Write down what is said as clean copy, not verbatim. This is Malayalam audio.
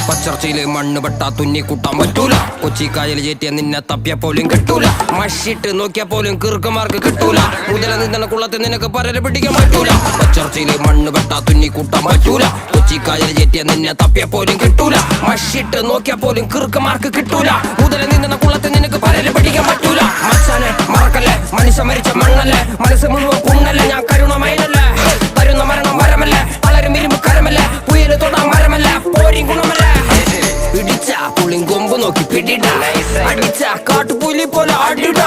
പച്ചർച്ചയില് മണ്ണ് പെട്ടാ തുന്നി കൂട്ടാൻ പറ്റൂല. കൊച്ചി കായൽ ചേറ്റിയ നിന്നെ തപ്പിയ പോലും കിട്ടൂല. മഷിട്ട് നോക്കിയ പോലും കീർക്കമാർക്ക് കിട്ടൂല. മുതല നിന്ന കുളത്തെ നിനക്ക് പരല് പിടിക്കാൻ പറ്റൂല. പച്ചർച്ചയില് മണ്ണ് പെട്ടാ തുന്നി കൂട്ടാൻ പറ്റൂല. കൊച്ചി കായൽ ചേറ്റിയ നിന്നെ തപ്പിയ പോലും കിട്ടൂല. മഷിട്ട് നോക്കിയ പോലും കീർക്കമാർക്ക് കിട്ടൂല. മുതല നിന്ന കുളത്തെ നിനക്ക് പരല് പിടിക്കാൻ പറ്റൂല. മച്ചാനെ മറക്കല്ലേ, മനുഷ്യ മരിച്ച മണ്ണല്ലേ, മനസ്സ് മുഴുവൻ പുണ്ണല്ലേ, ഞാൻ കരുണമയനല്ലേ, തരുന്ന മരണം വരമല്ലേ, പലരും ഇരുമ്പ് കരമല്ലേ, പുയല് തൊടാൻ മരമല്ല, പോരിൻ ഗുണമല്ലേ. പിടിച്ച പുളിങ്കൊമ്പ് നോക്കി പിടിട, അടിച്ച കാട്ടുപുലി പോലെ ആടിട.